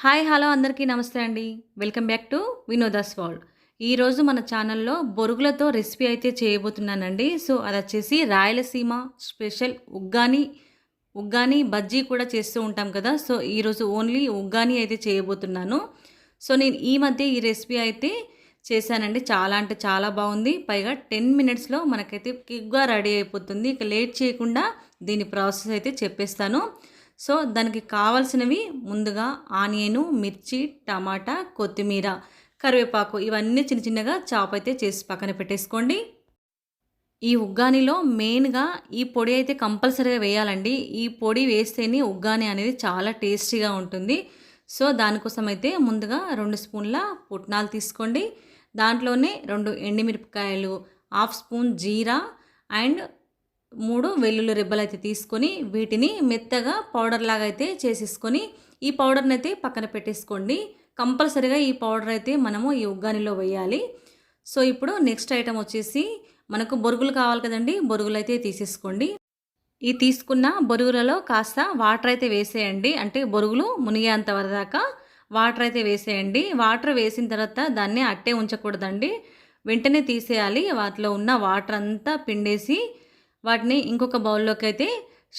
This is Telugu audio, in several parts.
హాయ్ హలో అందరికీ నమస్తే అండి. Welcome back to Vinoda's world. ఈరోజు మన ఛానల్లో బొరుగులతో రెసిపీ అయితే చేయబోతున్నానండి. సో అది వచ్చేసి రాయలసీమ స్పెషల్ ఉగ్గాని బజ్జీ కూడా చేస్తూ ఉంటాం కదా. సో ఈరోజు ఓన్లీ ఉగ్గాని అయితే చేయబోతున్నాను. సో నేను ఈ మధ్య ఈ రెసిపీ అయితే చేశానండి. చాలా అంటే చాలా బాగుంది. పైగా 10 మినిట్స్లో మనకైతే క్విక్గా రెడీ అయిపోతుంది. ఇక లేట్ చేయకుండా దీని ప్రాసెస్ అయితే చెప్పేస్తాను. సో దానికి కావాల్సినవి ముందుగా ఆనియను, మిర్చి, టమాటా, కొత్తిమీర, కరివేపాకు ఇవన్నీ చిన్న చిన్నగా చాప్ అయితే చేసి పక్కన పెట్టేసుకోండి. ఈ ఉగ్గానిలో మెయిన్గా ఈ పొడి అయితే కంపల్సరీగా వేయాలండి. ఈ పొడి వేస్తేనే ఉగ్గాని అనేది చాలా టేస్టీగా ఉంటుంది. సో దానికోసం అయితే ముందుగా 2 స్పూన్ల పుట్నాలు తీసుకోండి. దాంట్లోనే 2 ఎండుమిరపకాయలు, హాఫ్ స్పూన్ జీరా అండ్ 3 వెల్లుల్లి రెబ్బలైతే తీసుకొని వీటిని మెత్తగా పౌడర్ లాగా అయితే చేసేసుకొని ఈ పౌడర్ని అయితే పక్కన పెట్టేసుకోండి. కంపల్సరీగా ఈ పౌడర్ అయితే మనము ఈ ఉగ్గానిలో వేయాలి. సో ఇప్పుడు నెక్స్ట్ ఐటమ్ వచ్చేసి మనకు బొరుగులు కావాలి కదండి. బొరుగులు అయితే తీసేసుకోండి. ఈ తీసుకున్న బొరుగులలో కాస్త వాటర్ అయితే వేసేయండి. అంటే బొరుగులు మునిగేంత వరదాకా వాటర్ అయితే వేసేయండి. వాటర్ వేసిన తర్వాత దాన్ని అట్టే ఉంచకూడదండి, వెంటనే తీసేయాలి. వాటిలో ఉన్న వాటర్ అంతా పిండేసి వాటిని ఇంకొక బౌల్లోకి అయితే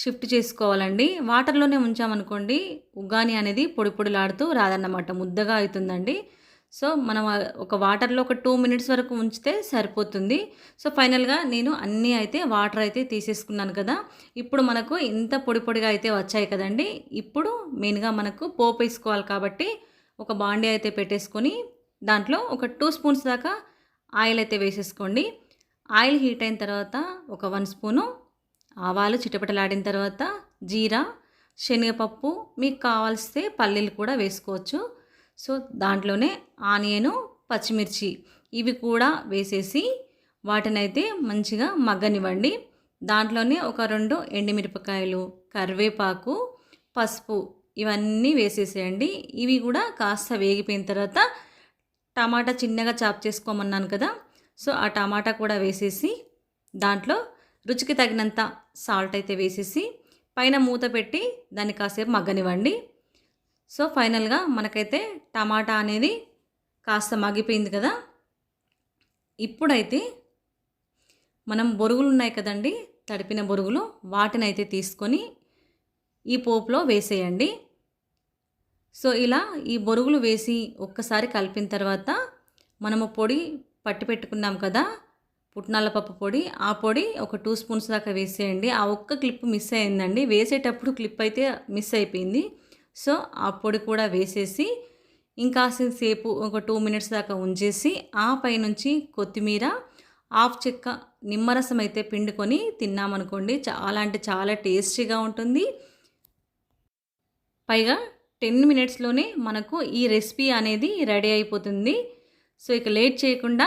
షిఫ్ట్ చేసుకోవాలండి. వాటర్లోనే ఉంచామనుకోండి ఉగ్గాని అనేది పొడి పొడిలాడుతూ రాదన్నమాట, ముద్దగా అవుతుందండి. సో మనం ఒక వాటర్లో ఒక 2 మినిట్స్ వరకు ఉంచితే సరిపోతుంది. సో ఫైనల్గా నేను అన్నీ అయితే వాటర్ అయితే తీసేసుకున్నాను కదా. ఇప్పుడు మనకు ఇంత పొడి పొడిగా అయితే వచ్చాయి కదండి. ఇప్పుడు మెయిన్గా మనకు పోపు వేసుకోవాలి కాబట్టి ఒక బాండీ అయితే పెట్టేసుకొని దాంట్లో ఒక 2 స్పూన్స్ దాకా ఆయిల్ అయితే వేసేసుకోండి. ఆయిల్ హీట్ అయిన తర్వాత ఒక 1 స్పూను ఆవాలు చిటపటలాడిన తర్వాత జీరా, శనగపప్పు, మీకు కావాల్సితే పల్లీలు కూడా వేసుకోవచ్చు. సో దాంట్లోనే ఆనియను, పచ్చిమిర్చి ఇవి కూడా వేసేసి వాటినైతే మంచిగా మగ్గనివ్వండి. దాంట్లోనే ఒక 2 ఎండుమిరపకాయలు, కరివేపాకు, పసుపు ఇవన్నీ వేసేసేయండి. ఇవి కూడా కాస్త వేగిపోయిన తర్వాత టమాటా చిన్నగా చాప్ చేసుకోమన్నాను కదా. సో ఆ టమాటా కూడా వేసేసి దాంట్లో రుచికి తగినంత సాల్ట్ అయితే వేసేసి పైన మూత పెట్టి దాన్ని కాసేపు మగ్గనివ్వండి. సో ఫైనల్గా మనకైతే టమాటా అనేది కాస్త మగ్గిపోయింది కదా. ఇప్పుడైతే మనం బొరుగులు ఉన్నాయి కదండి, తడిపిన బొరుగులు, వాటిని అయితే తీసుకొని ఈ పోపులో వేసేయండి. సో ఇలా ఈ బొరుగులు వేసి ఒక్కసారి కలిపిన తర్వాత మనము పొడి పట్టి పెట్టుకున్నాం కదా పుట్నాల పప్పు పొడి, ఆ పొడి ఒక 2 స్పూన్స్ దాకా వేసేయండి. ఆ ఒక్క క్లిప్ మిస్ అయిందండి, వేసేటప్పుడు క్లిప్ అయితే మిస్ అయిపోయింది. సో ఆ పొడి కూడా వేసేసి ఇంకాసేపు ఒక 2 మినిట్స్ దాకా ఉంచేసి ఆ పైనుంచి కొత్తిమీర, హాఫ్ చెక్క నిమ్మరసం అయితే పిండుకొని తిన్నామనుకోండి చాలా అంటే చాలా టేస్టీగా ఉంటుంది. పైగా 10 మినిట్స్లోనే మనకు ఈ రెసిపీ అనేది రెడీ అయిపోతుంది. సో ఇక లేట్ చేయకుండా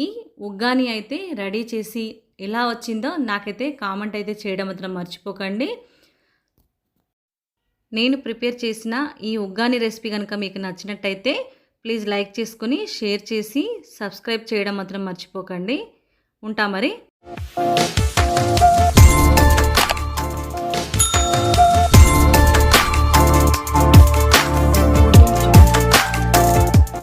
ఈ ఉగ్గాని అయితే రెడీ చేసి ఎలా వచ్చిందో నాకైతే కామెంట్ అయితే చేయడం మాత్రం మర్చిపోకండి. నేను ప్రిపేర్ చేసిన ఈ ఉగ్గాని రెసిపీ కనుక మీకు నచ్చినట్టయితే ప్లీజ్ లైక్ చేసుకొని షేర్ చేసి సబ్స్క్రైబ్ చేయడం మాత్రం మర్చిపోకండి. ఉంటా మరి.